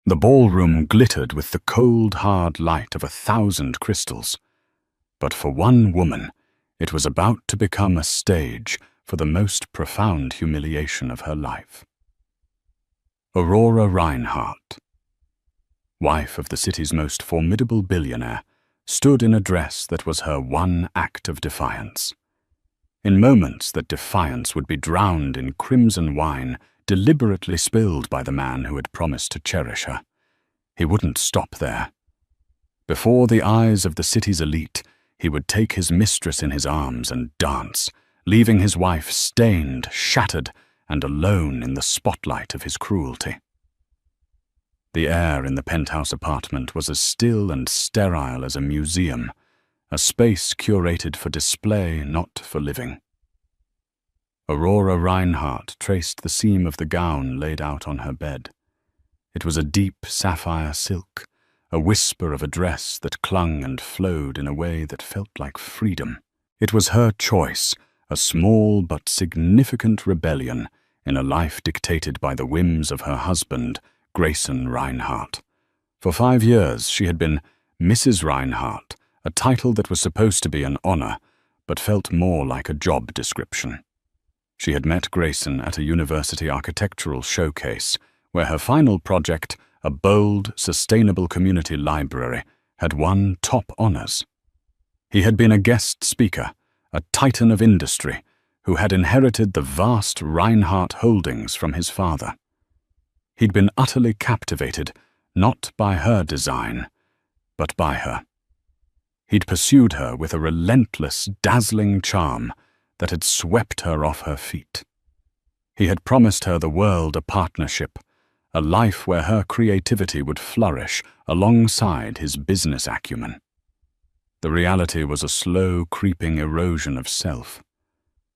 The ballroom glittered with the cold, hard light of 1,000 crystals. But for one woman, it was about to become a stage for the most profound humiliation of her life. Aurora Reinhardt, wife of the city's most formidable billionaire, stood in a dress that was her one act of defiance. In moments that defiance would be drowned in crimson wine deliberately spilled by the man who had promised to cherish her, he wouldn't stop there. Before the eyes of the city's elite, he would take his mistress in his arms and dance, leaving his wife stained, shattered, and alone in the spotlight of his cruelty. The air in the penthouse apartment was as still and sterile as a museum, a space curated for display, not for living. Aurora Reinhardt traced the seam of the gown laid out on her bed. It was a deep sapphire silk, a whisper of a dress that clung and flowed in a way that felt like freedom. It was her choice, a small but significant rebellion in a life dictated by the whims of her husband, Grayson Reinhardt. For 5 years she had been Mrs. Reinhardt, a title that was supposed to be an honor, but felt more like a job description. She had met Grayson at a university architectural showcase, where her final project, a bold, sustainable community library, had won top honors. He had been a guest speaker, a titan of industry, who had inherited the vast Reinhardt holdings from his father. He'd been utterly captivated, not by her design, but by her. He'd pursued her with a relentless, dazzling charm that had swept her off her feet. He had promised her the world a partnership, a life where her creativity would flourish alongside his business acumen. The reality was a slow, creeping erosion of self.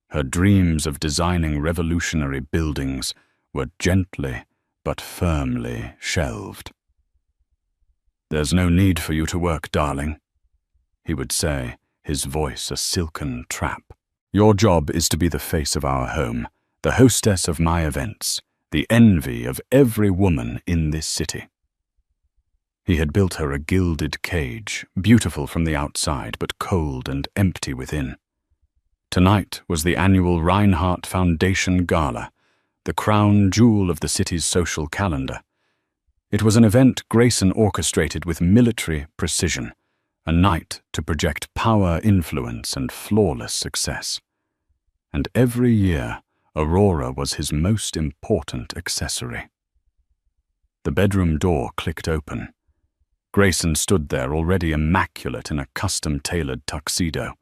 Her dreams of designing revolutionary buildings were gently but firmly shelved. "There's no need for you to work, darling," he would say, his voice a silken trap. "Your job is to be the face of our home, the hostess of my events, the envy of every woman in this city." He had built her a gilded cage, beautiful from the outside but cold and empty within. Tonight was the annual Reinhardt Foundation Gala, the crown jewel of the city's social calendar. It was an event Grayson orchestrated with military precision, a night to project power, influence, and flawless success. And every year, Aurora was his most important accessory. The bedroom door clicked open. Grayson stood there already immaculate in a custom-tailored tuxedo.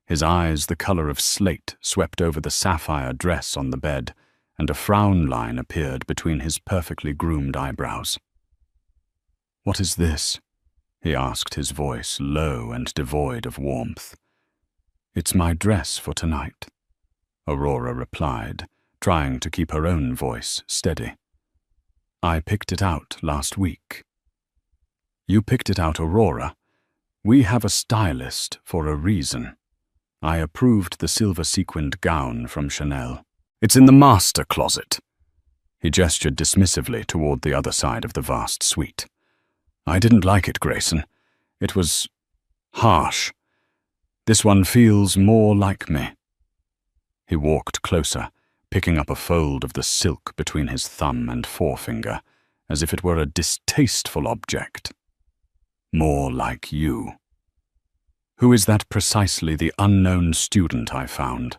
His eyes, the color of slate, swept over the sapphire dress on the bed, and a frown line appeared between his perfectly groomed eyebrows. "What is this?" he asked, his voice low and devoid of warmth. "It's my dress for tonight," Aurora replied, trying to keep her own voice steady. "I picked it out last week." "You picked it out, Aurora? We have a stylist for a reason. I approved the silver-sequined gown from Chanel. It's in the master closet." He gestured dismissively toward the other side of the vast suite. "I didn't like it, Grayson. It was harsh. This one feels more like me." He walked closer, picking up a fold of the silk between his thumb and forefinger, as if it were a distasteful object. "More like you. Who is that precisely the unknown student I found,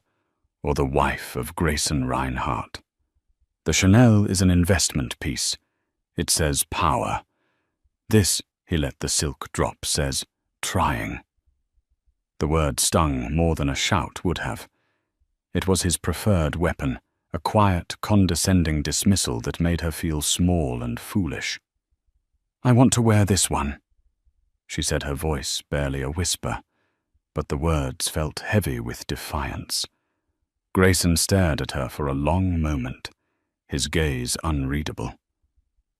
or the wife of Grayson Reinhardt? The Chanel is an investment piece. It says power. This," he let the silk drop, "says trying." The word stung more than a shout would have. It was his preferred weapon, a quiet, condescending dismissal that made her feel small and foolish. "I want to wear this one," she said, her voice barely a whisper, but the words felt heavy with defiance. Grayson stared at her for a long moment, his gaze unreadable.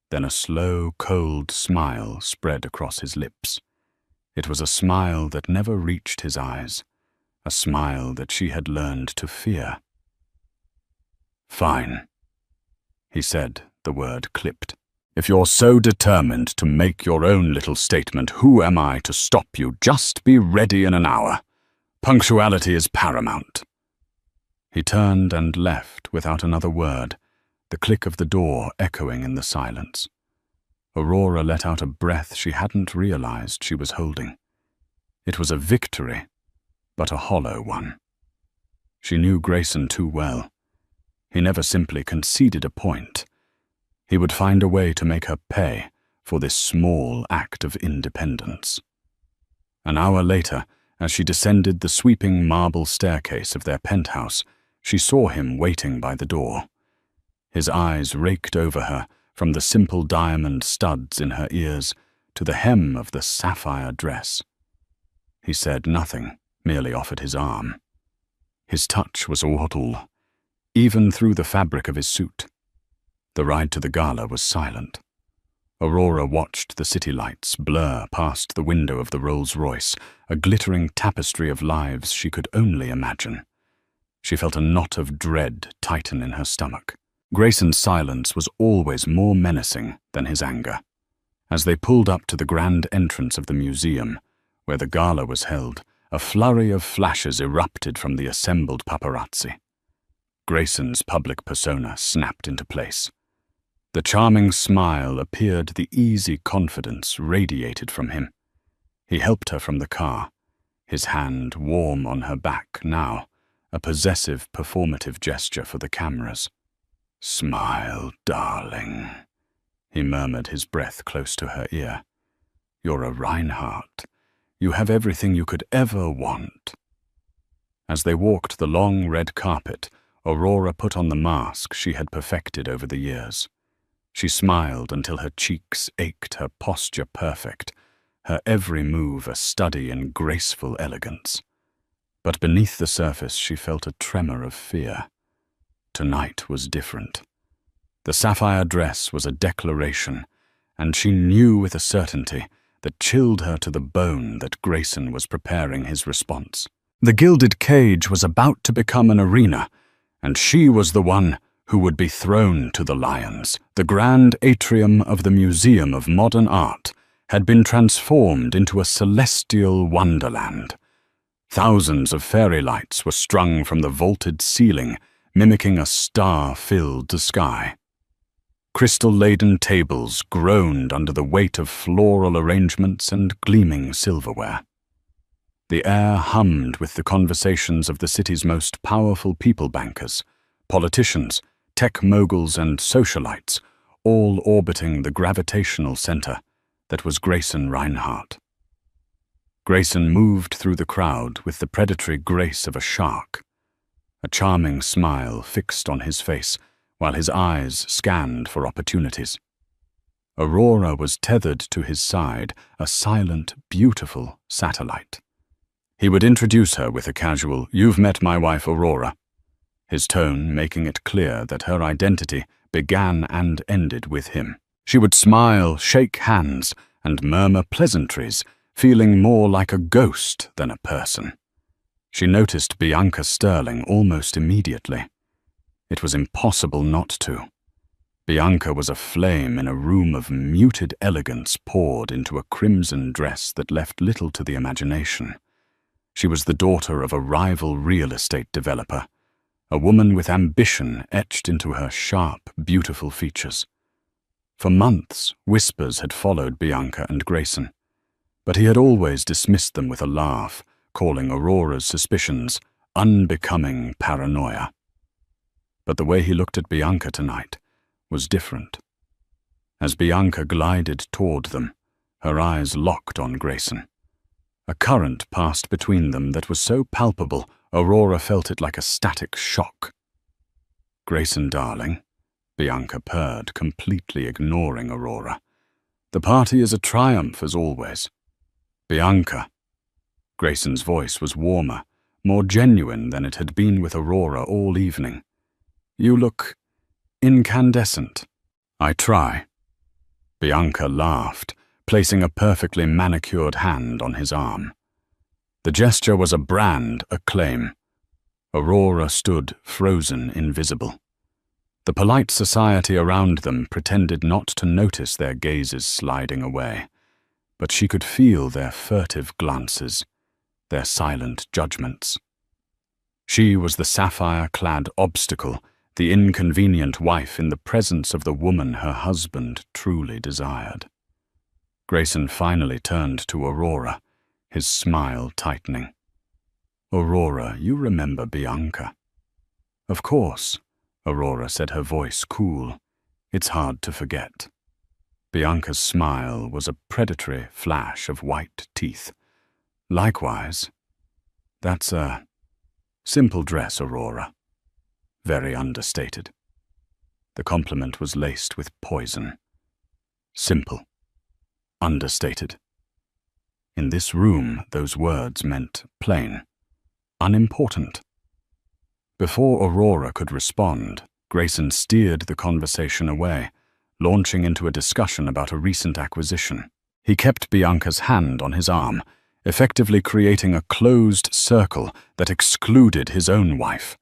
Then a slow, cold smile spread across his lips. It was a smile that never reached his eyes, a smile that she had learned to fear. "Fine," he said, the word clipped. If you're so determined to make your own little statement, who am I to stop you? Just be ready in an hour. Punctuality is paramount." He turned and left without another word, the click of the door echoing in the silence. Aurora let out a breath she hadn't realized she was holding. It was a victory, but a hollow one. She knew Grayson too well. He never simply conceded a point. He would find a way to make her pay for this small act of independence. An hour later, as she descended the sweeping marble staircase of their penthouse, she saw him waiting by the door. His eyes raked over her from the simple diamond studs in her ears to the hem of the sapphire dress. He said nothing, merely offered his arm. His touch was audible, even through the fabric of his suit. The ride to the Gala was silent. Aurora watched the city lights blur past the window of the Rolls-Royce, a glittering tapestry of lives she could only imagine. She felt a knot of dread tighten in her stomach. Grayson's silence was always more menacing than his anger. As they pulled up to the grand entrance of the museum, where the Gala was held, a flurry of flashes erupted from the assembled paparazzi. Grayson's public persona snapped into place. The charming smile appeared, the easy confidence radiated from him. He helped her from the car, his hand warm on her back now, a possessive, performative gesture for the cameras. "Smile, darling," he murmured, his breath close to her ear. "You're a Reinhardt. You have everything you could ever want." As they walked the long red carpet, Aurora put on the mask she had perfected over the years. She smiled until her cheeks ached, her posture perfect, her every move a study in graceful elegance. But beneath the surface she felt a tremor of fear. Tonight was different. The sapphire dress was a declaration, and she knew with a certainty that chilled her to the bone that Grayson was preparing his response. The gilded cage was about to become an arena, and she was the one who would be thrown to the lions. The grand atrium of the Museum of Modern Art had been transformed into a celestial wonderland. Thousands of fairy lights were strung from the vaulted ceiling, mimicking a star-filled sky. Crystal-laden tables groaned under the weight of floral arrangements and gleaming silverware. The air hummed with the conversations of the city's most powerful people bankers, politicians, tech moguls and socialites, all orbiting the gravitational center that was Grayson Reinhardt. Grayson moved through the crowd with the predatory grace of a shark, a charming smile fixed on his face while his eyes scanned for opportunities. Aurora was tethered to his side, a silent, beautiful satellite. He would introduce her with a casual, "You've met my wife Aurora," his tone making it clear that her identity began and ended with him. She would smile, shake hands, and murmur pleasantries, feeling more like a ghost than a person. She noticed Bianca Sterling almost immediately. It was impossible not to. Bianca was a flame in a room of muted elegance poured into a crimson dress that left little to the imagination. She was the daughter of a rival real estate developer, a woman with ambition etched into her sharp, beautiful features. For months, whispers had followed Bianca and Grayson, but he had always dismissed them with a laugh, calling Aurora's suspicions unbecoming paranoia. But the way he looked at Bianca tonight was different. As Bianca glided toward them, her eyes locked on Grayson. A current passed between them that was so palpable, Aurora felt it like a static shock. "Grayson, darling," Bianca purred, completely ignoring Aurora. "The party is a triumph as always." "Bianca." Grayson's voice was warmer, more genuine than it had been with Aurora all evening. "You look incandescent." "I try." Bianca laughed, placing a perfectly manicured hand on his arm. The gesture was a brand, a claim. Aurora stood frozen, invisible. The polite society around them pretended not to notice their gazes sliding away, but she could feel their furtive glances, their silent judgments. She was the sapphire-clad obstacle, the inconvenient wife in the presence of the woman her husband truly desired. Grayson finally turned to Aurora, his smile tightening. "Aurora, you remember Bianca?" "Of course," Aurora said, her voice cool. "It's hard to forget." Bianca's smile was a predatory flash of white teeth. "Likewise. That's a simple dress, Aurora. Very understated." The compliment was laced with poison. Simple. Understated. In this room, those words meant plain. Unimportant. Before Aurora could respond, Grayson steered the conversation away, launching into a discussion about a recent acquisition. He kept Bianca's hand on his arm, effectively creating a closed circle that excluded his own wife.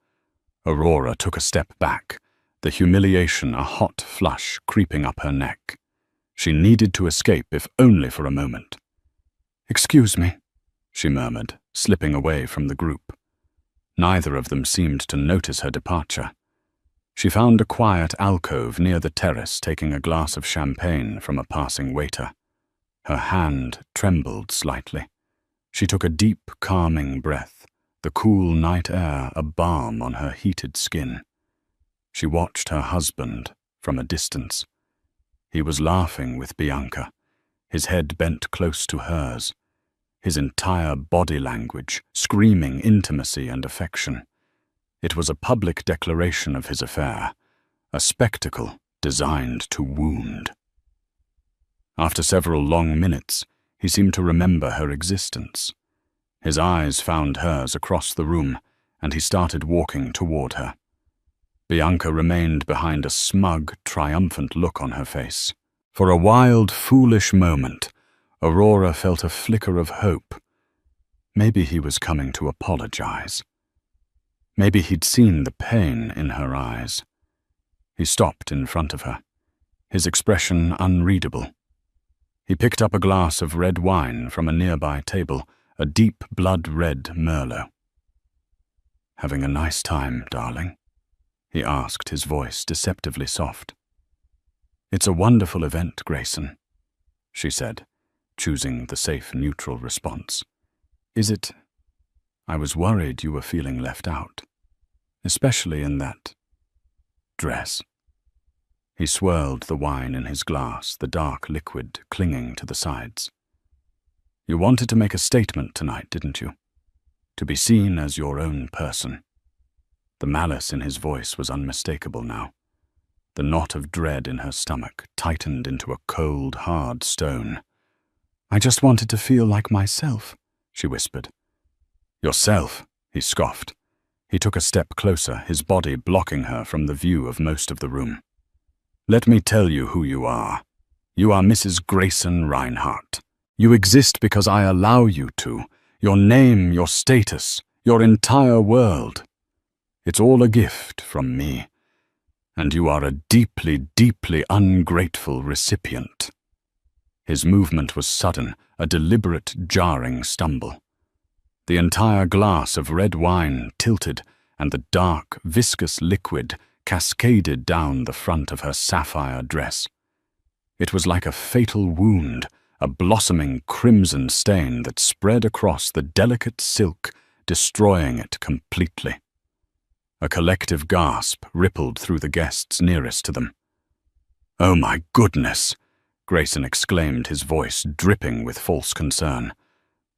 Aurora took a step back, the humiliation a hot flush creeping up her neck. She needed to escape, if only for a moment. "Excuse me," she murmured, slipping away from the group. Neither of them seemed to notice her departure. She found a quiet alcove near the terrace, taking a glass of champagne from a passing waiter. Her hand trembled slightly. She took a deep, calming breath, the cool night air a balm on her heated skin. She watched her husband from a distance. He was laughing with Bianca, his head bent close to hers, his entire body language screaming intimacy and affection. It was a public declaration of his affair, a spectacle designed to wound. After several long minutes, he seemed to remember her existence. His eyes found hers across the room, and he started walking toward her. Bianca remained behind a smug, triumphant look on her face. For a wild, foolish moment, Aurora felt a flicker of hope. Maybe he was coming to apologize. Maybe he'd seen the pain in her eyes. He stopped in front of her, his expression unreadable. He picked up a glass of red wine from a nearby table, a deep blood-red Merlot. "Having a nice time, darling?" he asked, his voice deceptively soft. "It's a wonderful event, Grayson," she said, choosing the safe, neutral response. "Is it? I was worried you were feeling left out, especially in that dress." He swirled the wine in his glass, the dark liquid clinging to the sides. "You wanted to make a statement tonight, didn't you? To be seen as your own person." The malice in his voice was unmistakable now. The knot of dread in her stomach tightened into a cold, hard stone. "I just wanted to feel like myself," she whispered. "Yourself," he scoffed. He took a step closer, his body blocking her from the view of most of the room. "Let me tell you who you are. You are Mrs. Grayson Reinhardt. You exist because I allow you to. Your name, your status, your entire world. It's all a gift from me. And you are a deeply, deeply ungrateful recipient." His movement was sudden, a deliberate, jarring stumble. The entire glass of red wine tilted, and the dark, viscous liquid cascaded down the front of her sapphire dress. It was like a fatal wound, a blossoming crimson stain that spread across the delicate silk, destroying it completely. A collective gasp rippled through the guests nearest to them. "Oh my goodness!" Grayson exclaimed, his voice dripping with false concern.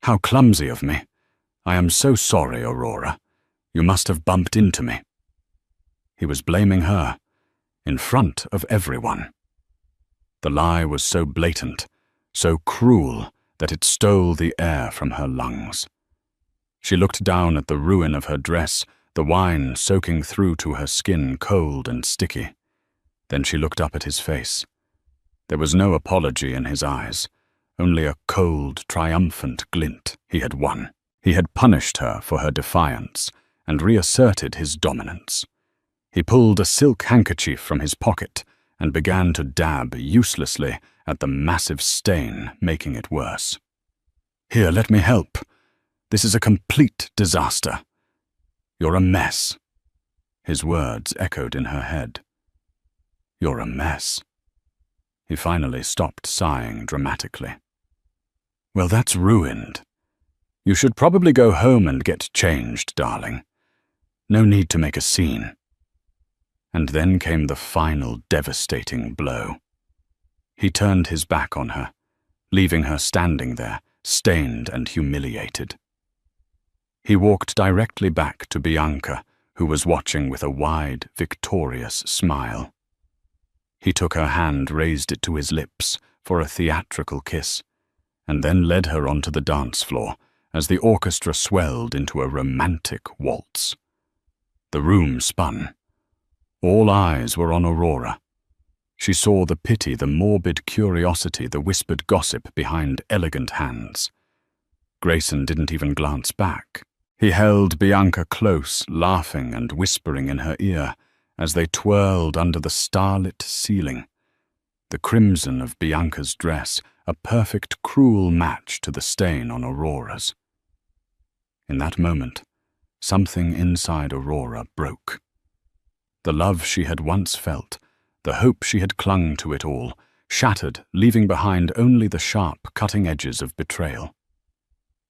"How clumsy of me. I am so sorry, Aurora. You must have bumped into me." He was blaming her, in front of everyone. The lie was so blatant, so cruel, that it stole the air from her lungs. She looked down at the ruin of her dress, the wine soaking through to her skin, cold and sticky. Then she looked up at his face. There was no apology in his eyes, only a cold, triumphant glint. He had won. He had punished her for her defiance and reasserted his dominance. He pulled a silk handkerchief from his pocket and began to dab uselessly at the massive stain, making it worse. "Here, let me help. This is a complete disaster. You're a mess." His words echoed in her head. "You're a mess." He finally stopped sighing dramatically. "Well, that's ruined. You should probably go home and get changed, darling. No need to make a scene." And then came the final devastating blow. He turned his back on her, leaving her standing there, stained and humiliated. He walked directly back to Bianca, who was watching with a wide, victorious smile. He took her hand, raised it to his lips for a theatrical kiss, and then led her onto the dance floor as the orchestra swelled into a romantic waltz. The room spun. All eyes were on Aurora. She saw the pity, the morbid curiosity, the whispered gossip behind elegant hands. Grayson didn't even glance back. He held Bianca close, laughing and whispering in her ear as they twirled under the starlit ceiling. The crimson of Bianca's dress, a perfect cruel match to the stain on Aurora's. In that moment, something inside Aurora broke. The love she had once felt, the hope she had clung to it all, shattered, leaving behind only the sharp, cutting edges of betrayal.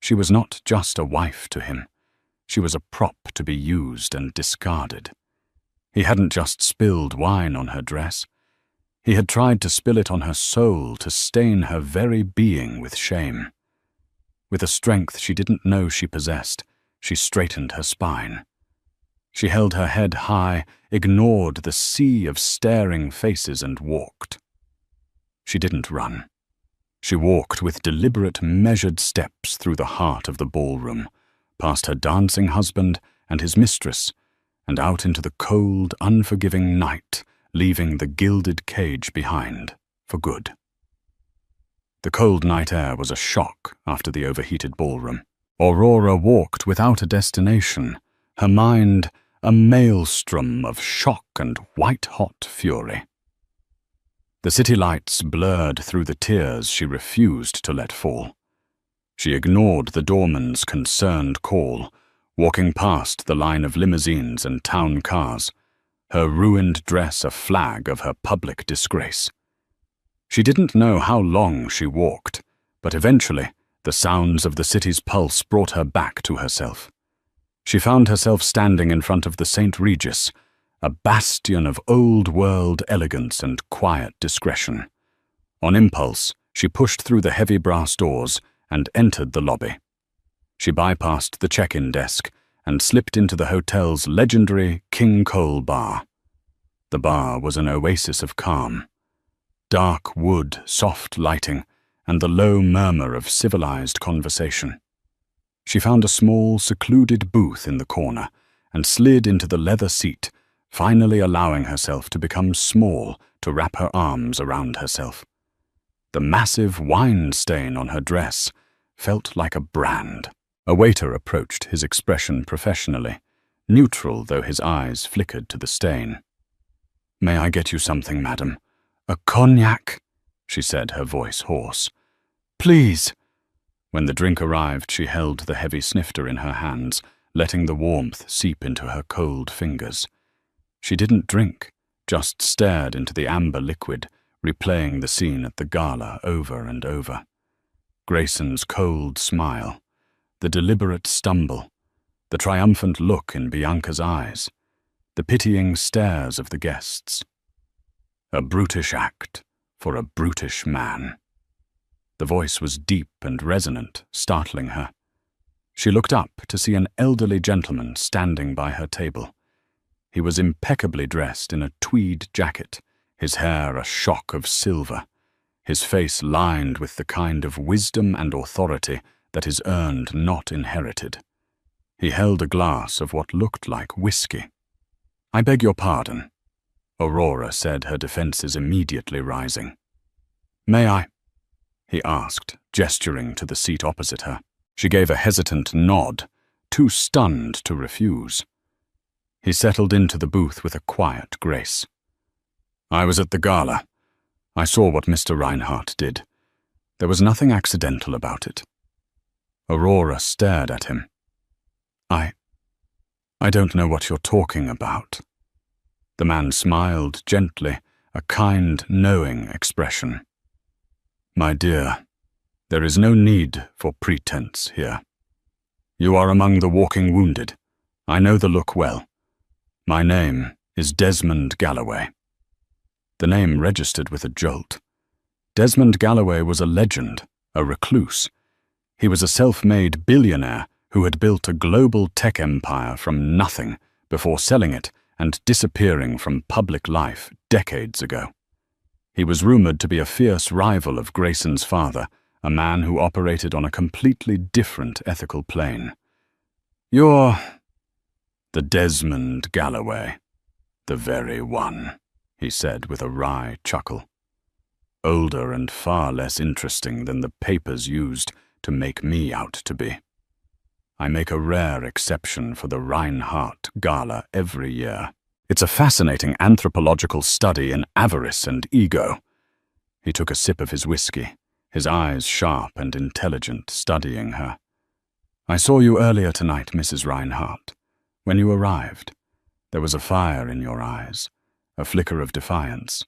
She was not just a wife to him. She was a prop to be used and discarded. He hadn't just spilled wine on her dress. He had tried to spill it on her soul, to stain her very being with shame. With a strength she didn't know she possessed, she straightened her spine. She held her head high, ignored the sea of staring faces, and walked. She didn't run. She walked with deliberate, measured steps through the heart of the ballroom, past her dancing husband and his mistress, and out into the cold, unforgiving night, leaving the gilded cage behind, for good. The cold night air was a shock after the overheated ballroom. Aurora walked without a destination, her mind a maelstrom of shock and white-hot fury. The city lights blurred through the tears she refused to let fall. She ignored the doorman's concerned call, walking past the line of limousines and town cars, her ruined dress a flag of her public disgrace. She didn't know how long she walked, but eventually the sounds of the city's pulse brought her back to herself. She found herself standing in front of the St. Regis, a bastion of old-world elegance and quiet discretion. On impulse, she pushed through the heavy brass doors and entered the lobby. She bypassed the check-in desk and slipped into the hotel's legendary King Cole bar. The bar was an oasis of calm. Dark wood, soft lighting, and the low murmur of civilized conversation. She found a small, secluded booth in the corner and slid into the leather seat, finally allowing herself to become small to wrap her arms around herself. The massive wine stain on her dress felt like a brand. A waiter approached, his expression professionally, neutral though his eyes flickered to the stain. "May I get you something, madam?" "A cognac," she said, her voice hoarse. "Please." When the drink arrived, she held the heavy snifter in her hands, letting the warmth seep into her cold fingers. She didn't drink, just stared into the amber liquid, replaying the scene at the Gala over and over. Grayson's cold smile, the deliberate stumble, the triumphant look in Bianca's eyes, the pitying stares of the guests. A brutish act for a brutish man. The voice was deep and resonant, startling her. She looked up to see an elderly gentleman standing by her table. He was impeccably dressed in a tweed jacket, his hair a shock of silver, his face lined with the kind of wisdom and authority that is earned, not inherited. He held a glass of what looked like whiskey. "I beg your pardon," Aurora said, her defenses immediately rising. "May I?" he asked, gesturing to the seat opposite her. She gave a hesitant nod, too stunned to refuse. He settled into the booth with a quiet grace. "I was at the Gala. I saw what Mr. Reinhardt did. There was nothing accidental about it." Aurora stared at him. I don't know what you're talking about." The man smiled gently, a kind, knowing expression. "My dear, there is no need for pretense here. You are among the walking wounded. I know the look well. My name is Desmond Galloway." The name registered with a jolt. Desmond Galloway was a legend, a recluse. He was a self-made billionaire who had built a global tech empire from nothing before selling it and disappearing from public life decades ago. He was rumored to be a fierce rival of Grayson's father, a man who operated on a completely different ethical plane. "You're the Desmond Galloway, the very one," he said with a wry chuckle. "Older and far less interesting than the papers used to make me out to be. I make a rare exception for the Reinhardt Gala every year. It's a fascinating anthropological study in avarice and ego." He took a sip of his whiskey, his eyes sharp and intelligent, studying her. "I saw you earlier tonight, Mrs. Reinhardt. When you arrived, there was a fire in your eyes, a flicker of defiance.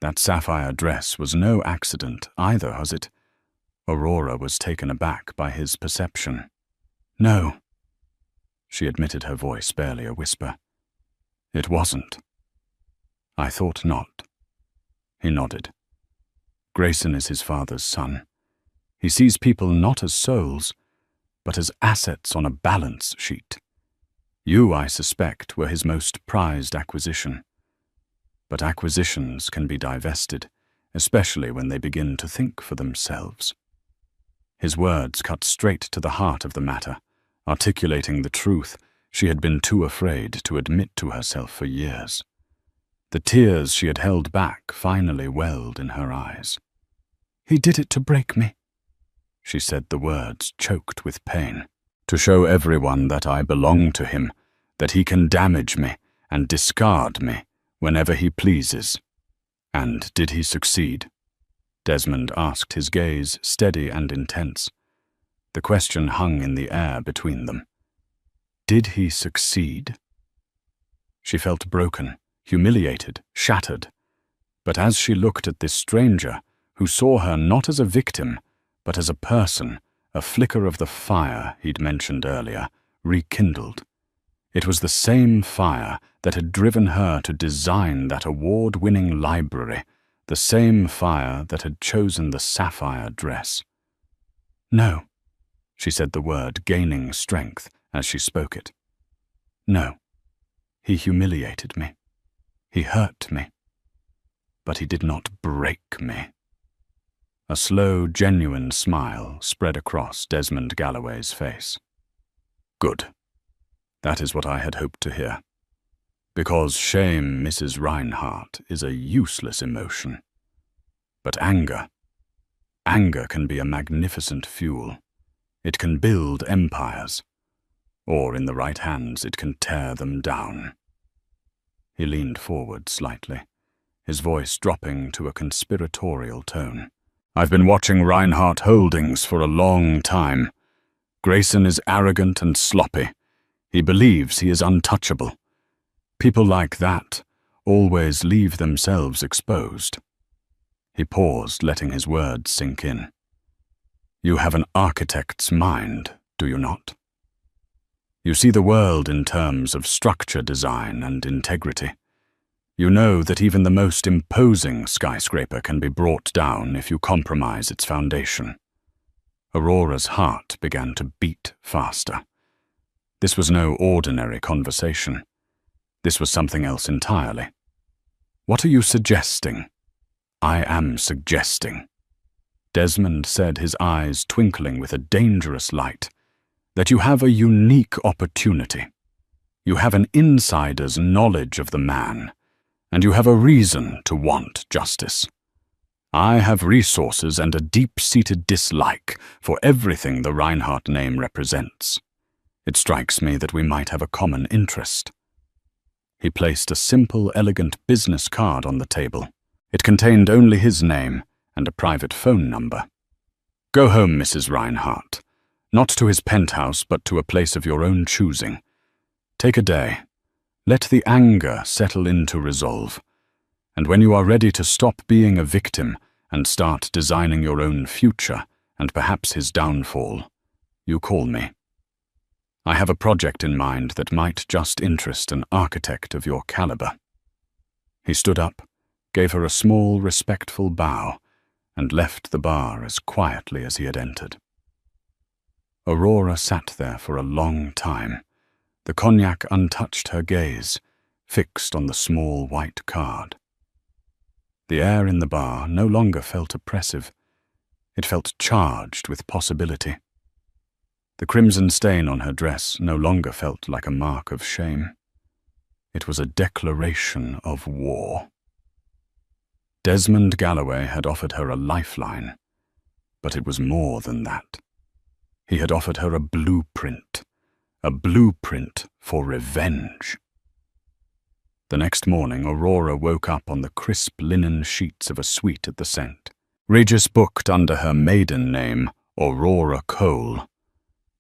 That sapphire dress was no accident either, was it?" Aurora was taken aback by his perception. "No," she admitted, her voice barely a whisper. "It wasn't." "I thought not." He nodded. "Grayson is his father's son. He sees people not as souls, but as assets on a balance sheet. You, I suspect, were his most prized acquisition. But acquisitions can be divested, especially when they begin to think for themselves." His words cut straight to the heart of the matter, articulating the truth she had been too afraid to admit to herself for years. The tears she had held back finally welled in her eyes. "He did it to break me," she said, the words choked with pain. "To show everyone that I belong to him, that he can damage me and discard me whenever he pleases." "And did he succeed?" Desmond asked, his gaze steady and intense. The question hung in the air between them. Did he succeed? She felt broken, humiliated, shattered. But as she looked at this stranger, who saw her not as a victim, but as a person, a flicker of the fire he'd mentioned earlier rekindled. It was the same fire that had driven her to design that award-winning library, the same fire that had chosen the sapphire dress. "No," she said, the word gaining strength as she spoke it. "No, he humiliated me. He hurt me. But he did not break me." A slow, genuine smile spread across Desmond Galloway's face. "Good. That is what I had hoped to hear. Because shame, Mrs. Reinhardt, is a useless emotion. But anger can be a magnificent fuel. It can build empires. Or, in the right hands, it can tear them down." He leaned forward slightly, his voice dropping to a conspiratorial tone. "I've been watching Reinhardt Holdings for a long time. Grayson is arrogant and sloppy. He believes he is untouchable. People like that always leave themselves exposed." He paused, letting his words sink in. "You have an architect's mind, do you not? You see the world in terms of structure design and integrity. You know that even the most imposing skyscraper can be brought down if you compromise its foundation." Aurora's heart began to beat faster. This was no ordinary conversation. This was something else entirely. "What are you suggesting?" "I am suggesting," Desmond said, his eyes twinkling with a dangerous light, "that you have a unique opportunity. You have an insider's knowledge of the man, and you have a reason to want justice. I have resources and a deep-seated dislike for everything the Reinhardt name represents. It strikes me that we might have a common interest." He placed a simple, elegant business card on the table. It contained only his name and a private phone number. "Go home, Mrs. Reinhardt. Not to his penthouse, but to a place of your own choosing. Take a day. Let the anger settle into resolve. And when you are ready to stop being a victim and start designing your own future and perhaps his downfall, you call me. I have a project in mind that might just interest an architect of your caliber." He stood up, gave her a small, respectful bow, and left the bar as quietly as he had entered. Aurora sat there for a long time, the cognac untouched her gaze, fixed on the small white card. The air in the bar no longer felt oppressive. It felt charged with possibility. The crimson stain on her dress no longer felt like a mark of shame. It was a declaration of war. Desmond Galloway had offered her a lifeline, but it was more than that. He had offered her a blueprint for revenge. The next morning, Aurora woke up on the crisp linen sheets of a suite at the Cent. Regis booked under her maiden name, Aurora Cole.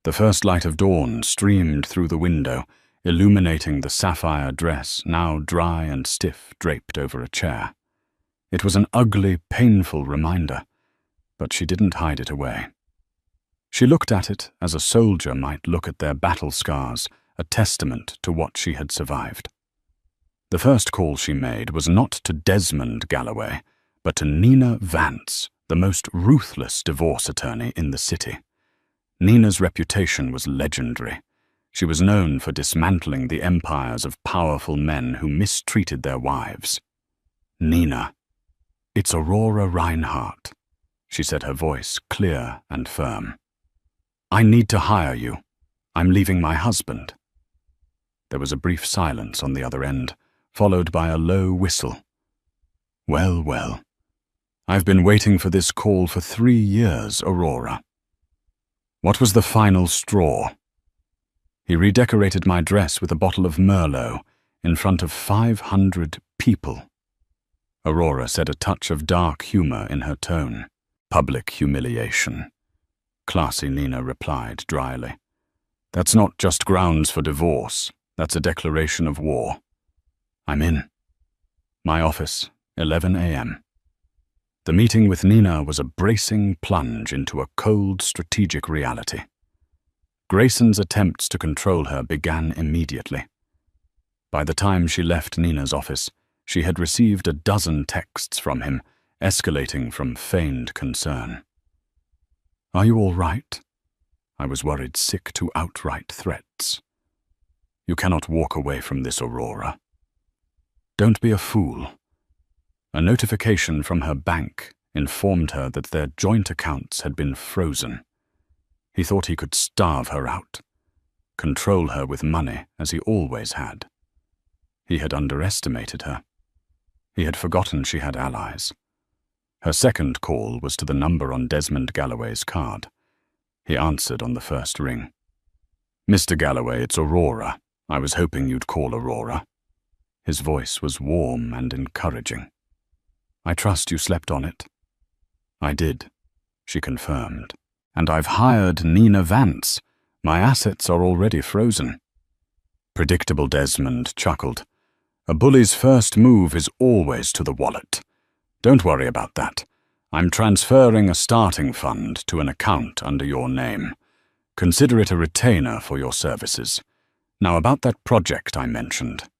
The first light of dawn streamed through the window, illuminating the sapphire dress, now dry and stiff, draped over a chair. It was an ugly, painful reminder, but she didn't hide it away. She looked at it as a soldier might look at their battle scars, a testament to what she had survived. The first call she made was not to Desmond Galloway, but to Nina Vance, the most ruthless divorce attorney in the city. Nina's reputation was legendary. She was known for dismantling the empires of powerful men who mistreated their wives. "Nina, it's Aurora Reinhardt," she said, her voice clear and firm. "I need to hire you. I'm leaving my husband." There was a brief silence on the other end, followed by a low whistle. "Well, well. I've been waiting for this call for 3 years, Aurora. What was the final straw?" "He redecorated my dress with a bottle of Merlot in front of 500 people." Aurora said, a touch of dark humor in her tone. "Public humiliation," classy Nina replied dryly. "That's not just grounds for divorce. That's a declaration of war. I'm in. My office, 11 a.m. The meeting with Nina was a bracing plunge into a cold, strategic reality. Grayson's attempts to control her began immediately. By the time she left Nina's office, she had received a dozen texts from him, escalating from feigned concern. "Are you all right?" I was worried sick to outright threats. "You cannot walk away from this, Aurora. Don't be a fool." A notification from her bank informed her that their joint accounts had been frozen. He thought he could starve her out, control her with money as he always had. He had underestimated her. He had forgotten she had allies. Her second call was to the number on Desmond Galloway's card. He answered on the first ring. "Mr. Galloway, it's Aurora. I was hoping you'd call, Aurora." His voice was warm and encouraging. "I trust you slept on it." "I did," she confirmed. "And I've hired Nina Vance. My assets are already frozen." Predictable Desmond chuckled. "A bully's first move is always to the wallet. Don't worry about that. I'm transferring a starting fund to an account under your name. Consider it a retainer for your services. Now about that project I mentioned.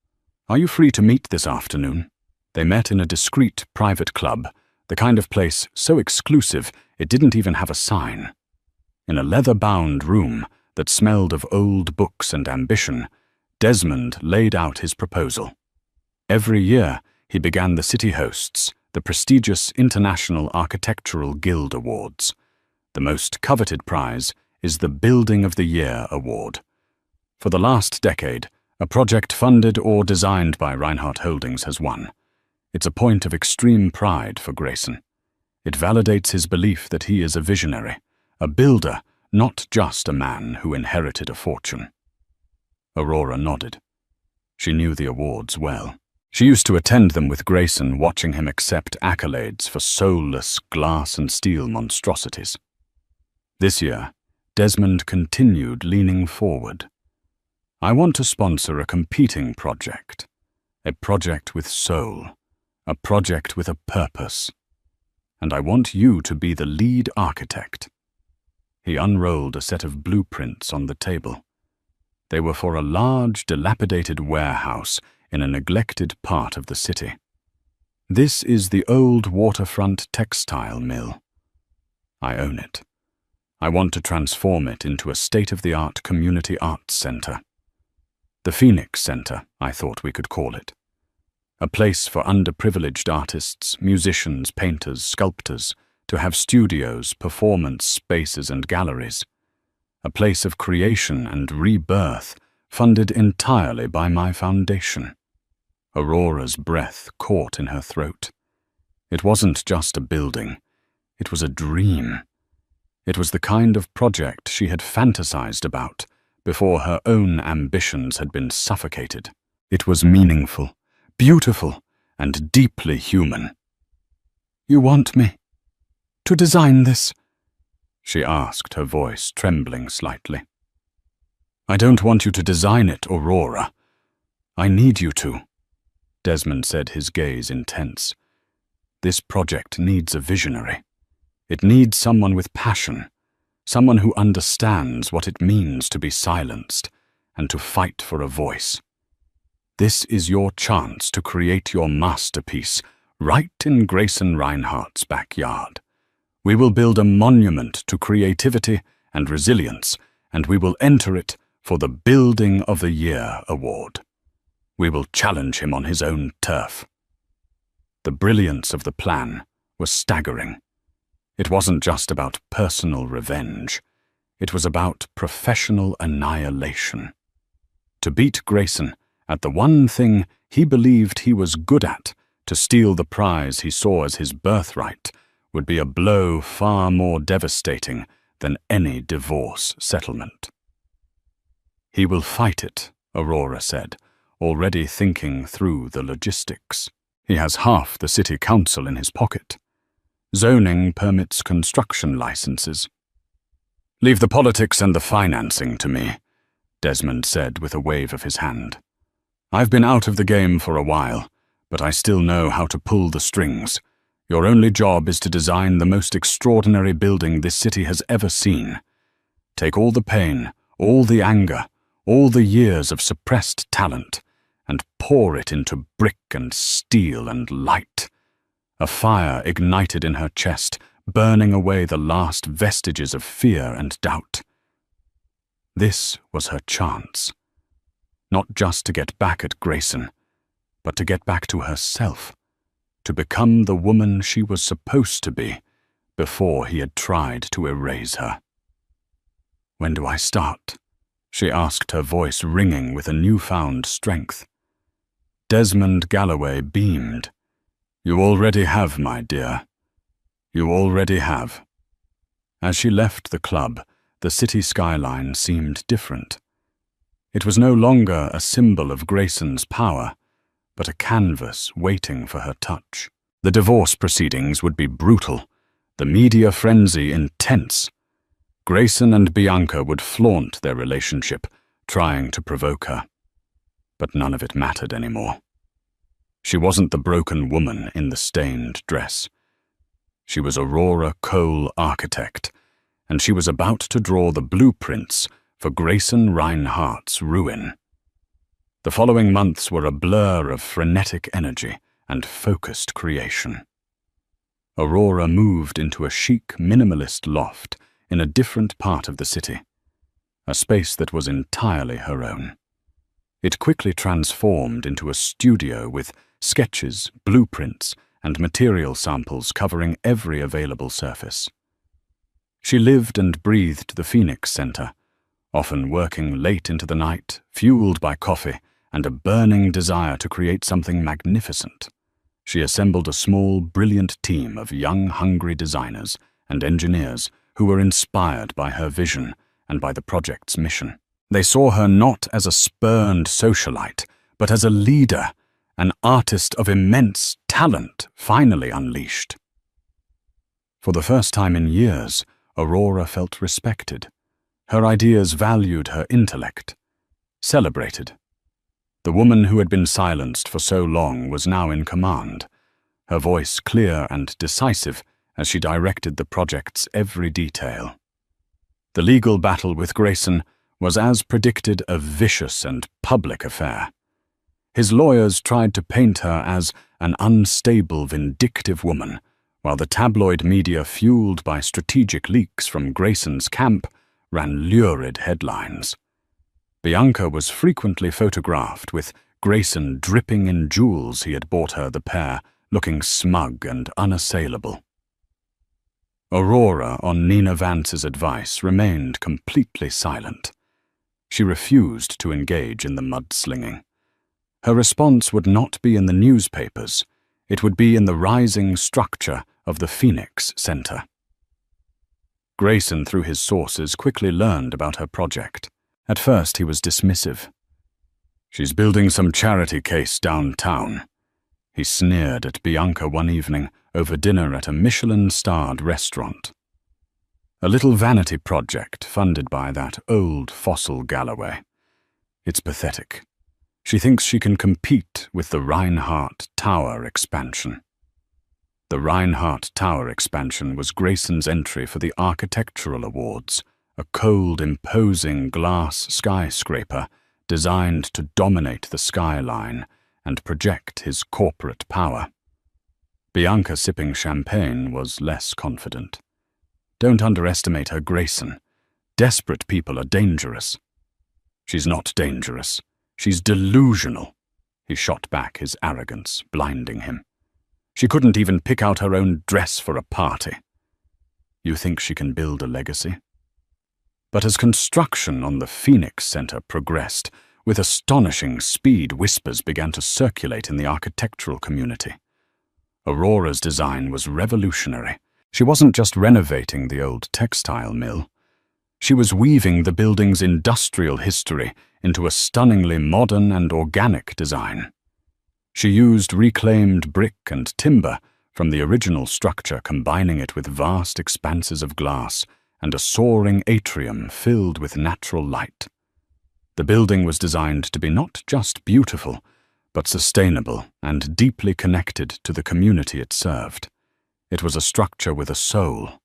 Are you free to meet this afternoon?" They met in a discreet private club, the kind of place so exclusive it didn't even have a sign. In a leather-bound room that smelled of old books and ambition, Desmond laid out his proposal. Every year, he began the City Hosts, the prestigious International Architectural Guild Awards. The most coveted prize is the Building of the Year Award. For the last decade, a project funded or designed by Reinhardt Holdings has won. It's a point of extreme pride for Grayson. It validates his belief that he is a visionary, a builder, not just a man who inherited a fortune. Aurora nodded. She knew the awards well. She used to attend them with Grayson, watching him accept accolades for soulless glass and steel monstrosities. This year, Desmond continued leaning forward. I want to sponsor a competing project. A project with soul. A project with a purpose. And I want you to be the lead architect. He unrolled a set of blueprints on the table. They were for a large, dilapidated warehouse in a neglected part of the city. This is the old waterfront textile mill. I own it. I want to transform it into a state-of-the-art community arts center. The Phoenix Center, I thought we could call it. A place for underprivileged artists, musicians, painters, sculptors, to have studios, performance spaces, and galleries. A place of creation and rebirth, funded entirely by my foundation. Aurora's breath caught in her throat. It wasn't just a building. It was a dream. It was the kind of project she had fantasized about before her own ambitions had been suffocated. It was meaningful, beautiful, and deeply human. "You want me to design this?" she asked, her voice trembling slightly. "I don't want you to design it, Aurora. I need you to," Desmond said, his gaze intense. "This project needs a visionary. It needs someone with passion, someone who understands what it means to be silenced and to fight for a voice. This is your chance to create your masterpiece right in Grayson Reinhardt's backyard. We will build a monument to creativity and resilience, and we will enter it for the Building of the Year award. We will challenge him on his own turf." The brilliance of the plan was staggering. It wasn't just about personal revenge. It was about professional annihilation. To beat Grayson at the one thing he believed he was good at, to steal the prize he saw as his birthright, would be a blow far more devastating than any divorce settlement. "He will fight it," Aurora said, already thinking through the logistics. "He has half the city council in his pocket. Zoning permits construction licenses." "Leave the politics and the financing to me," Desmond said with a wave of his hand. "I've been out of the game for a while, but I still know how to pull the strings. Your only job is to design the most extraordinary building this city has ever seen. Take all the pain, all the anger, all the years of suppressed talent, and pour it into brick and steel and light." A fire ignited in her chest, burning away the last vestiges of fear and doubt. This was her chance. Not just to get back at Grayson, but to get back to herself. To become the woman she was supposed to be before he had tried to erase her. "When do I start?" she asked, her voice ringing with a newfound strength. Desmond Galloway beamed. "You already have, my dear. You already have." As she left the club, the city skyline seemed different. It was no longer a symbol of Grayson's power, but a canvas waiting for her touch. The divorce proceedings would be brutal, the media frenzy intense. Grayson and Bianca would flaunt their relationship, trying to provoke her. But none of it mattered anymore. She wasn't the broken woman in the stained dress. She was Aurora Cole, architect, and she was about to draw the blueprints for Grayson Reinhardt's ruin. The following months were a blur of frenetic energy and focused creation. Aurora moved into a chic, minimalist loft in a different part of the city, a space that was entirely her own. It quickly transformed into a studio with sketches, blueprints, and material samples covering every available surface. She lived and breathed the Phoenix Center, often working late into the night, fueled by coffee and a burning desire to create something magnificent. She assembled a small, brilliant team of young, hungry designers and engineers who were inspired by her vision and by the project's mission. They saw her not as a spurned socialite, but as a leader, an artist of immense talent finally unleashed. For the first time in years, Aurora felt respected. Her ideas valued her intellect, celebrated. The woman who had been silenced for so long was now in command, her voice clear and decisive as she directed the project's every detail. The legal battle with Grayson was, as predicted, a vicious and public affair. His lawyers tried to paint her as an unstable, vindictive woman, while the tabloid media, fueled by strategic leaks from Grayson's camp, ran lurid headlines. Bianca was frequently photographed with Grayson dripping in jewels he had bought her, the pair looking smug and unassailable. Aurora, on Nina Vance's advice, remained completely silent. She refused to engage in the mudslinging. Her response would not be in the newspapers. It would be in the rising structure of the Phoenix Center. Grayson, through his sources, quickly learned about her project. At first, he was dismissive. "She's building some charity case downtown." He sneered at Bianca one evening over dinner at a Michelin-starred restaurant. "A little vanity project funded by that old fossil Galloway. It's pathetic. She thinks she can compete with the Reinhardt Tower expansion." The Reinhardt Tower expansion was Grayson's entry for the Architectural Awards, a cold, imposing glass skyscraper designed to dominate the skyline and project his corporate power. Bianca, sipping champagne, was less confident. "Don't underestimate her, Grayson. Desperate people are dangerous." "She's not dangerous. She's delusional." He shot back, his arrogance blinding him. "She couldn't even pick out her own dress for a party." "You think she can build a legacy?" But as construction on the Phoenix Center progressed, with astonishing speed, whispers began to circulate in the architectural community. Aurora's design was revolutionary. She wasn't just renovating the old textile mill. She was weaving the building's industrial history into a stunningly modern and organic design. She used reclaimed brick and timber from the original structure, combining it with vast expanses of glass and a soaring atrium filled with natural light. The building was designed to be not just beautiful, but sustainable and deeply connected to the community it served. It was a structure with a soul.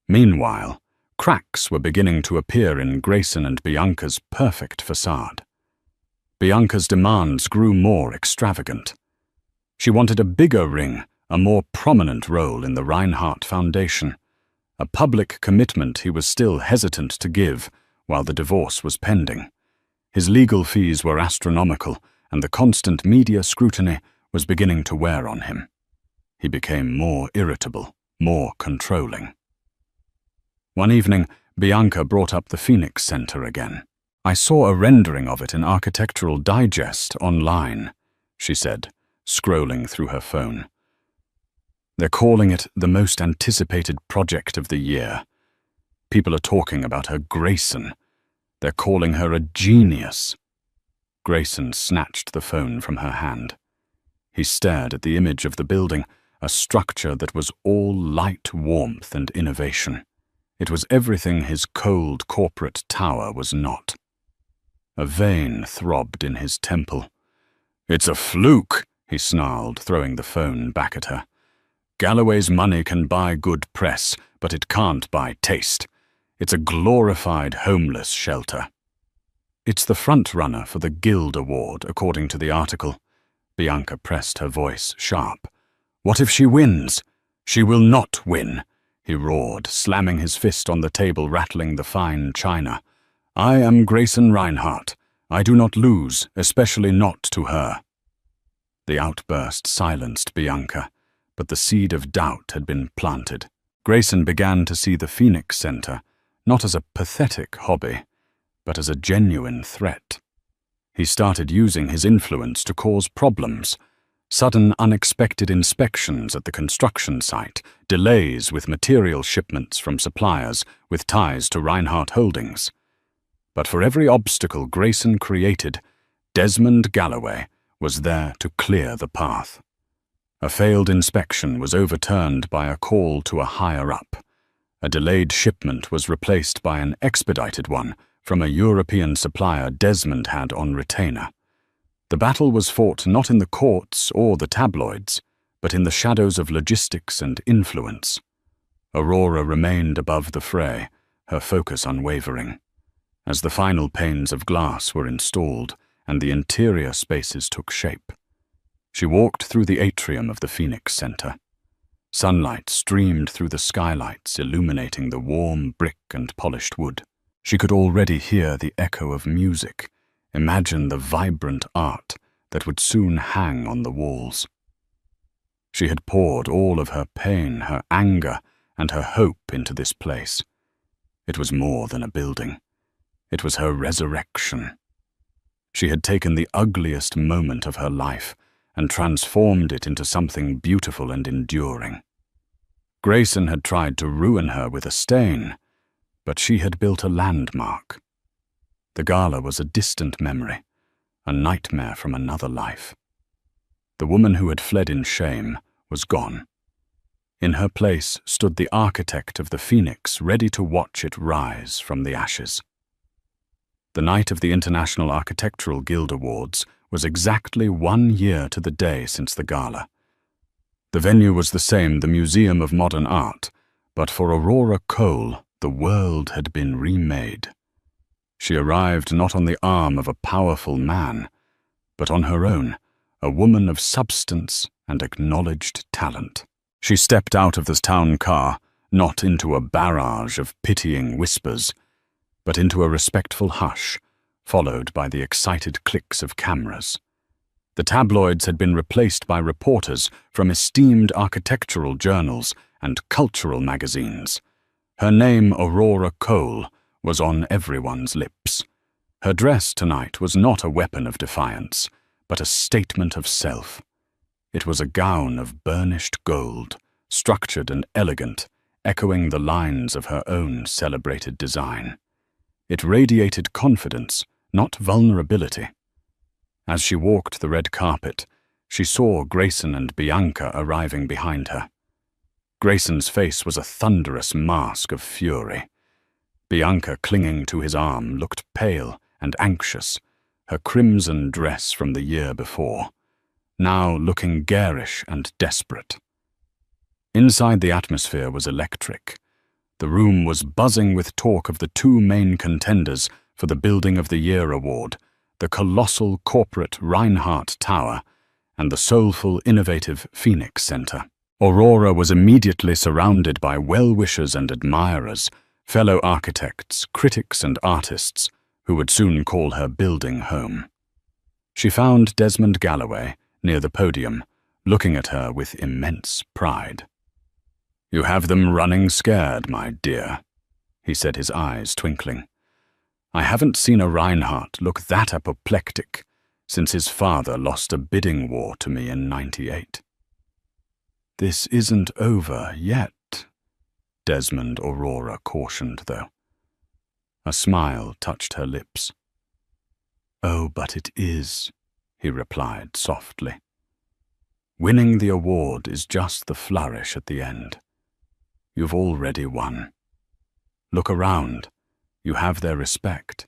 Meanwhile, cracks were beginning to appear in Grayson and Bianca's perfect facade. Bianca's demands grew more extravagant. She wanted a bigger ring, a more prominent role in the Reinhardt Foundation, a public commitment he was still hesitant to give while the divorce was pending. His legal fees were astronomical, and the constant media scrutiny was beginning to wear on him. He became more irritable, more controlling. One evening, Bianca brought up the Phoenix Center again. "I saw a rendering of it in Architectural Digest online," she said, scrolling through her phone. "They're calling it the most anticipated project of the year. People are talking about her Grayson. They're calling her a genius." Grayson snatched the phone from her hand. He stared at the image of the building, a structure that was all light, warmth, and innovation. It was everything his cold corporate tower was not. A vein throbbed in his temple. "It's a fluke," he snarled, throwing the phone back at her. "Galloway's money can buy good press, but it can't buy taste. It's a glorified homeless shelter." "It's the front-runner for the Guild Award, according to the article." Bianca pressed her voice sharp. "What if she wins?" "She will not win," he roared, slamming his fist on the table, rattling the fine china. "I am Grayson Reinhardt. I do not lose, especially not to her." The outburst silenced Bianca, but the seed of doubt had been planted. Grayson began to see the Phoenix Center not as a pathetic hobby, but as a genuine threat. He started using his influence to cause problems. Sudden, unexpected inspections at the construction site, delays with material shipments from suppliers with ties to Reinhardt Holdings. But for every obstacle Grayson created, Desmond Galloway was there to clear the path. A failed inspection was overturned by a call to a higher-up. A delayed shipment was replaced by an expedited one from a European supplier Desmond had on retainer. The battle was fought not in the courts or the tabloids, but in the shadows of logistics and influence. Aurora remained above the fray, her focus unwavering. As the final panes of glass were installed and the interior spaces took shape, she walked through the atrium of the Phoenix Center. Sunlight streamed through the skylights, illuminating the warm brick and polished wood. She could already hear the echo of music, imagine the vibrant art that would soon hang on the walls. She had poured all of her pain, her anger, and her hope into this place. It was more than a building. It was her resurrection. She had taken the ugliest moment of her life and transformed it into something beautiful and enduring. Grayson had tried to ruin her with a stain, but she had built a landmark. The Gala was a distant memory, a nightmare from another life. The woman who had fled in shame was gone. In her place stood the architect of the Phoenix, ready to watch it rise from the ashes. The night of the International Architectural Guild Awards was exactly 1 year to the day since the gala. The venue was the same, the Museum of Modern Art, but for Aurora Cole, the world had been remade. She arrived not on the arm of a powerful man, but on her own, a woman of substance and acknowledged talent. She stepped out of the town car, not into a barrage of pitying whispers, but into a respectful hush, followed by the excited clicks of cameras. The tabloids had been replaced by reporters from esteemed architectural journals and cultural magazines. Her name, Aurora Cole, was on everyone's lips. Her dress tonight was not a weapon of defiance, but a statement of self. It was a gown of burnished gold, structured and elegant, echoing the lines of her own celebrated design. It radiated confidence, not vulnerability. As she walked the red carpet, she saw Grayson and Bianca arriving behind her. Grayson's face was a thunderous mask of fury. Bianca, clinging to his arm, looked pale and anxious, her crimson dress from the year before, now looking garish and desperate. Inside, the atmosphere was electric. The room was buzzing with talk of the two main contenders for the Building of the Year award, the colossal corporate Reinhardt Tower and the soulful, innovative Phoenix Center. Aurora was immediately surrounded by well-wishers and admirers, fellow architects, critics and artists, who would soon call her building home. She found Desmond Galloway near the podium, looking at her with immense pride. "You have them running scared, my dear," he said, his eyes twinkling. "I haven't seen a Reinhardt look that apoplectic since his father lost a bidding war to me in '98. "This isn't over yet," Desmond Aurora cautioned, though. A smile touched her lips. "Oh, but it is," he replied softly. "Winning the award is just the flourish at the end. You've already won. Look around. You have their respect.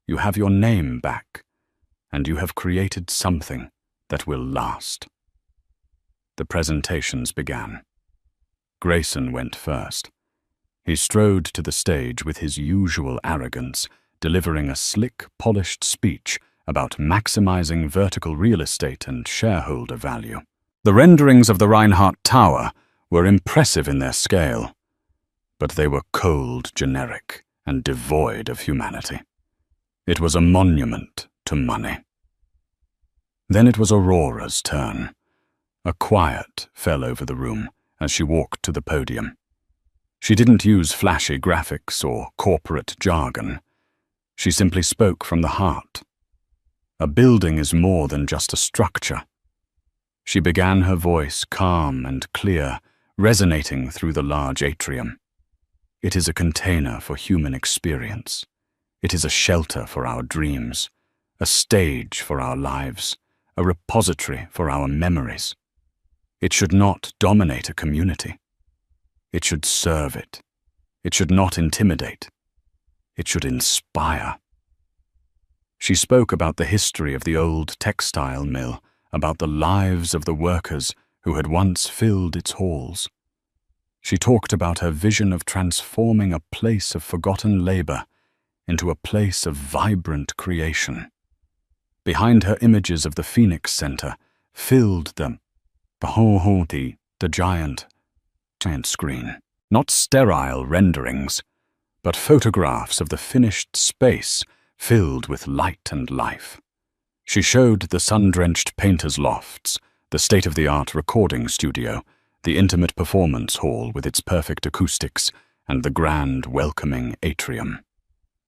You have your name back. And you have created something that will last." The presentations began. Grayson went first. He strode to the stage with his usual arrogance, delivering a slick, polished speech about maximizing vertical real estate and shareholder value. The renderings of the Reinhardt Tower were impressive in their scale, but they were cold, generic, and devoid of humanity. It was a monument to money. Then it was Aurora's turn. A quiet fell over the room as she walked to the podium. She didn't use flashy graphics or corporate jargon. She simply spoke from the heart. A building is more than just a structure. She began, her voice calm and clear, resonating through the large atrium. It is a container for human experience. It is a shelter for our dreams, a stage for our lives, a repository for our memories. It should not dominate a community. It should serve it. It should not intimidate. It should inspire. She spoke about the history of the old textile mill, about the lives of the workers who had once filled its halls. She talked about her vision of transforming a place of forgotten labor into a place of vibrant creation. Behind her images of the Phoenix Center filled the giant screen. Not sterile renderings, but photographs of the finished space filled with light and life. She showed the sun-drenched painters' lofts, the state-of-the-art recording studio, the intimate performance hall with its perfect acoustics, and the grand, welcoming atrium.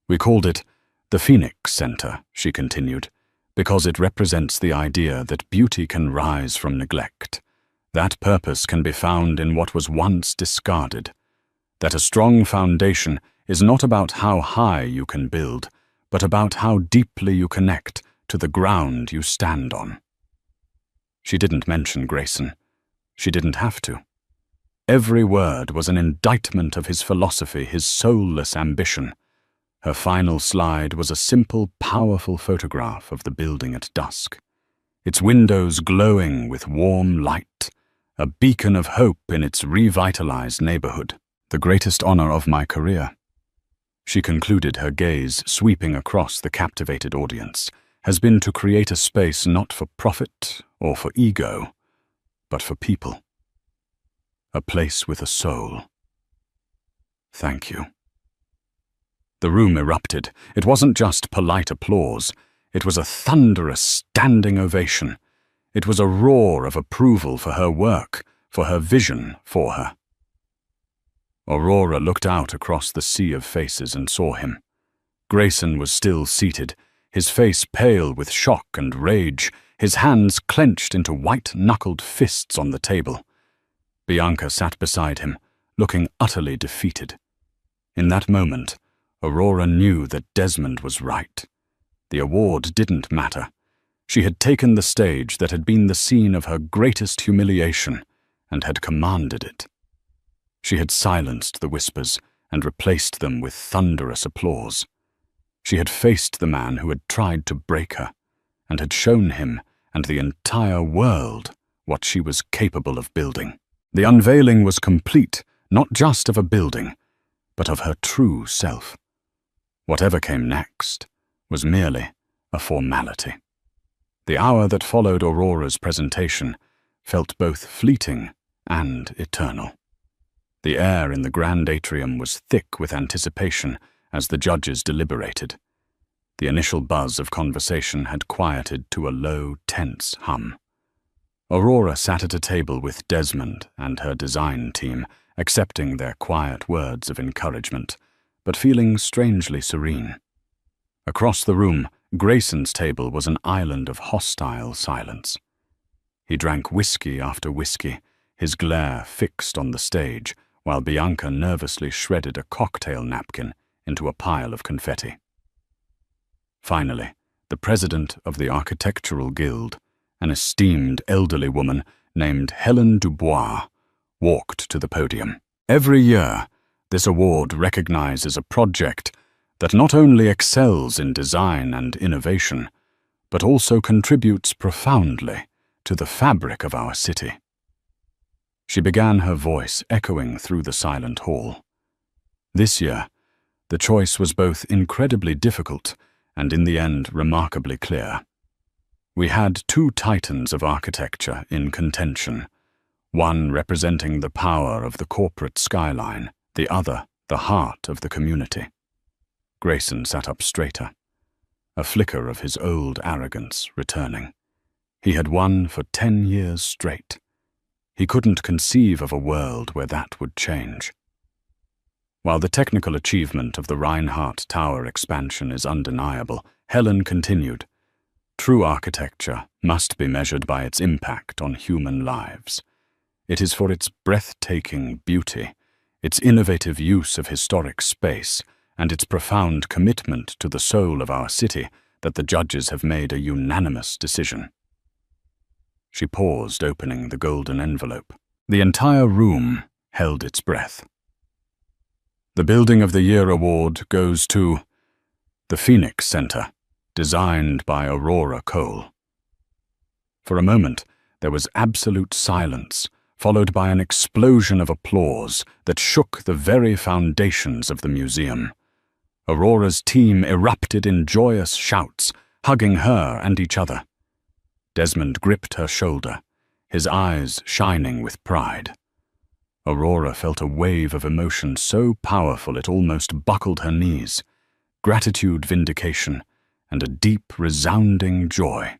We called it the Phoenix Center, she continued, because it represents the idea that beauty can rise from neglect. That purpose can be found in what was once discarded. That a strong foundation is not about how high you can build, but about how deeply you connect to the ground you stand on. She didn't mention Grayson. She didn't have to. Every word was an indictment of his philosophy, his soulless ambition. Her final slide was a simple, powerful photograph of the building at dusk, its windows glowing with warm light, a beacon of hope in its revitalized neighborhood. The greatest honor of my career, she concluded, her gaze sweeping across the captivated audience, has been to create a space not for profit or for ego, but for people. A place with a soul. Thank you. The room erupted. It wasn't just polite applause. It was a thunderous standing ovation. It was a roar of approval for her work, for her vision for her. Aurora looked out across the sea of faces and saw him. Grayson was still seated, his face pale with shock and rage, his hands clenched into white-knuckled fists on the table. Bianca sat beside him, looking utterly defeated. In that moment, Aurora knew that Desmond was right. The award didn't matter. She had taken the stage that had been the scene of her greatest humiliation and had commanded it. She had silenced the whispers and replaced them with thunderous applause. She had faced the man who had tried to break her, and had shown him and the entire world what she was capable of building. The unveiling was complete, not just of a building, but of her true self. Whatever came next was merely a formality. The hour that followed Aurora's presentation felt both fleeting and eternal. The air in the grand atrium was thick with anticipation as the judges deliberated. The initial buzz of conversation had quieted to a low, tense hum. Aurora sat at a table with Desmond and her design team, accepting their quiet words of encouragement, but feeling strangely serene. Across the room, Grayson's table was an island of hostile silence. He drank whiskey after whiskey, his glare fixed on the stage, while Bianca nervously shredded a cocktail napkin into a pile of confetti. Finally, the president of the Architectural Guild, an esteemed elderly woman named Helen Dubois, walked to the podium. Every year, this award recognizes a project that not only excels in design and innovation, but also contributes profoundly to the fabric of our city. She began, her voice echoing through the silent hall. This year, the choice was both incredibly difficult and in the end remarkably clear. We had two titans of architecture in contention, one representing the power of the corporate skyline, the other the heart of the community. Grayson sat up straighter, a flicker of his old arrogance returning. He had won for 10 years straight. He couldn't conceive of a world where that would change. While the technical achievement of the Reinhardt Tower expansion is undeniable, Helen continued, true architecture must be measured by its impact on human lives. It is for its breathtaking beauty, its innovative use of historic space, and its profound commitment to the soul of our city that the judges have made a unanimous decision." She paused, opening the golden envelope. The entire room held its breath. "The Building of the Year award goes to the Phoenix Center, designed by Aurora Cole." For a moment, there was absolute silence, followed by an explosion of applause that shook the very foundations of the museum. Aurora's team erupted in joyous shouts, hugging her and each other. Desmond gripped her shoulder, his eyes shining with pride. Aurora felt a wave of emotion so powerful it almost buckled her knees. Gratitude, vindication, and a deep, resounding joy.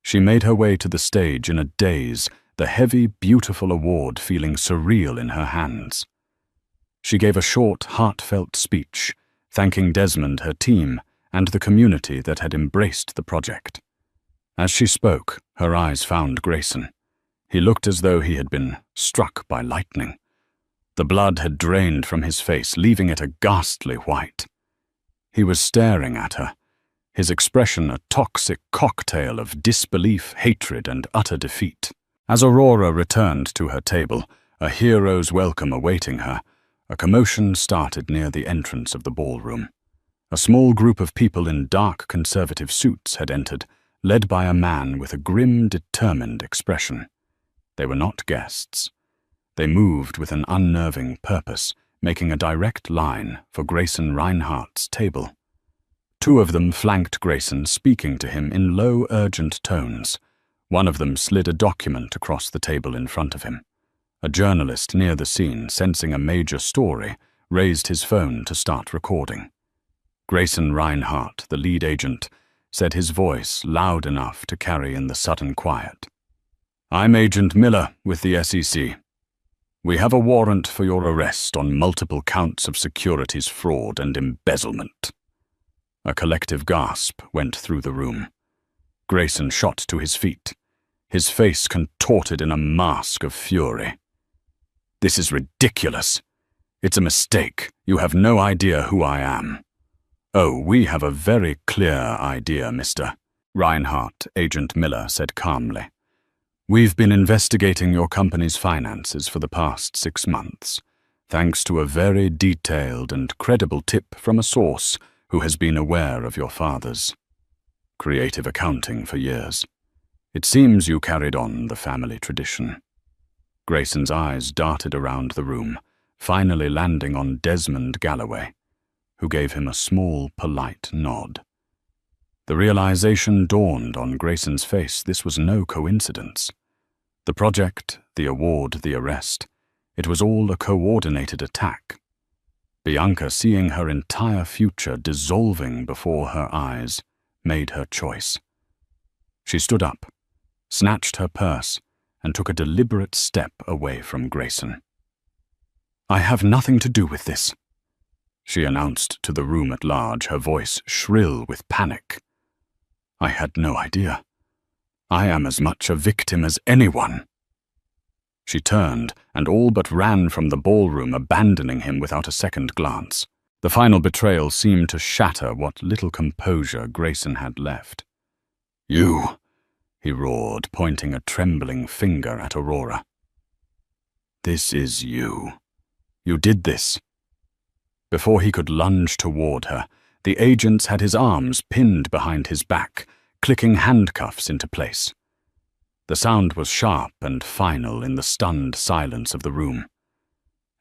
She made her way to the stage in a daze, the heavy, beautiful award feeling surreal in her hands. She gave a short, heartfelt speech, thanking Desmond, her team, and the community that had embraced the project. As she spoke, her eyes found Grayson. He looked as though he had been struck by lightning. The blood had drained from his face, leaving it a ghastly white. He was staring at her, his expression a toxic cocktail of disbelief, hatred, and utter defeat. As Aurora returned to her table, a hero's welcome awaiting her, a commotion started near the entrance of the ballroom. A small group of people in dark conservative suits had entered, led by a man with a grim, determined expression. They were not guests. They moved with an unnerving purpose, making a direct line for Grayson Reinhardt's table. Two of them flanked Grayson, speaking to him in low, urgent tones. One of them slid a document across the table in front of him. A journalist near the scene, sensing a major story, raised his phone to start recording. Grayson Reinhardt, the lead agent, said, his voice loud enough to carry in the sudden quiet. "I'm Agent Miller with the SEC. We have a warrant for your arrest on multiple counts of securities fraud and embezzlement." A collective gasp went through the room. Grayson shot to his feet, his face contorted in a mask of fury. "This is ridiculous. It's a mistake. You have no idea who I am." "Oh, we have a very clear idea, Mr. Reinhardt," Agent Miller said calmly. "We've been investigating your company's finances for the past 6 months, thanks to a very detailed and credible tip from a source who has been aware of your father's creative accounting for years. It seems you carried on the family tradition." Grayson's eyes darted around the room, finally landing on Desmond Galloway, who gave him a small, polite nod. The realization dawned on Grayson's face. This was no coincidence. The project, the award, the arrest, it was all a coordinated attack. Bianca, seeing her entire future dissolving before her eyes, made her choice. She stood up, snatched her purse, and took a deliberate step away from Grayson. "I have nothing to do with this," she announced to the room at large, her voice shrill with panic. "I had no idea. I am as much a victim as anyone." She turned and all but ran from the ballroom, abandoning him without a second glance. The final betrayal seemed to shatter what little composure Grayson had left. "You," he roared, pointing a trembling finger at Aurora. "This is you. You did this." Before he could lunge toward her, the agents had his arms pinned behind his back, clicking handcuffs into place. The sound was sharp and final in the stunned silence of the room.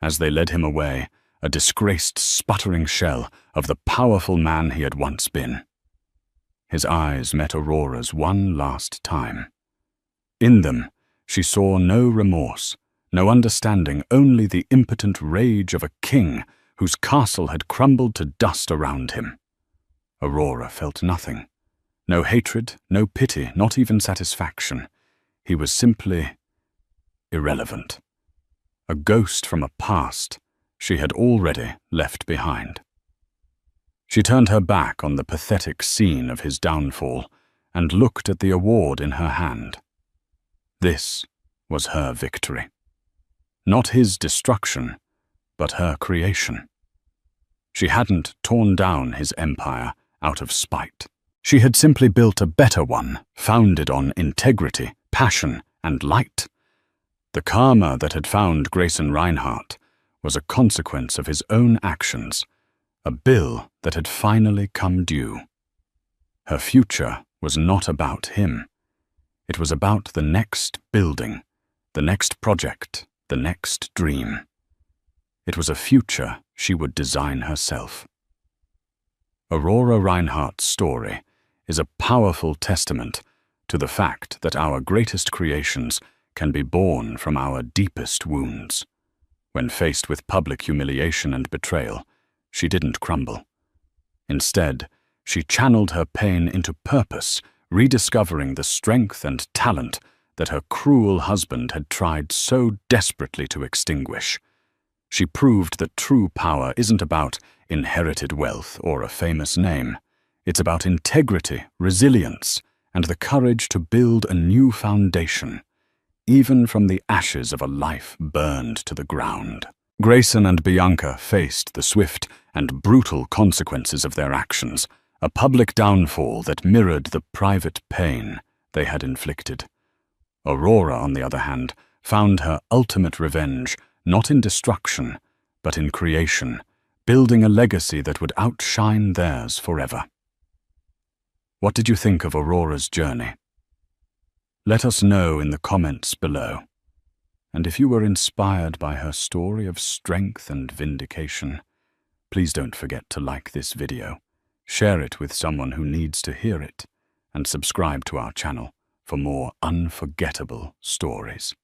As they led him away, a disgraced, sputtering shell of the powerful man he had once been. His eyes met Aurora's one last time. In them, she saw no remorse, no understanding, only the impotent rage of a king whose castle had crumbled to dust around him. Aurora felt nothing. No hatred, no pity, not even satisfaction. He was simply irrelevant. A ghost from a past she had already left behind. She turned her back on the pathetic scene of his downfall and looked at the award in her hand. This was her victory. Not his destruction, but her creation. She hadn't torn down his empire out of spite. She had simply built a better one, founded on integrity, passion, and light. The karma that had found Grayson Reinhardt was a consequence of his own actions, a bill that had finally come due. Her future was not about him. It was about the next building, the next project, the next dream. It was a future she would design herself. Aurora Reinhardt's story is a powerful testament to the fact that our greatest creations can be born from our deepest wounds. When faced with public humiliation and betrayal, she didn't crumble. Instead, she channeled her pain into purpose, rediscovering the strength and talent that her cruel husband had tried so desperately to extinguish. She proved that true power isn't about inherited wealth or a famous name. It's about integrity, resilience, and the courage to build a new foundation, even from the ashes of a life burned to the ground. Grayson and Bianca faced the swift and brutal consequences of their actions, a public downfall that mirrored the private pain they had inflicted. Aurora, on the other hand, found her ultimate revenge not in destruction, but in creation, building a legacy that would outshine theirs forever. What did you think of Aurora's journey? Let us know in the comments below. And if you were inspired by her story of strength and vindication, please don't forget to like this video, share it with someone who needs to hear it, and subscribe to our channel for more unforgettable stories.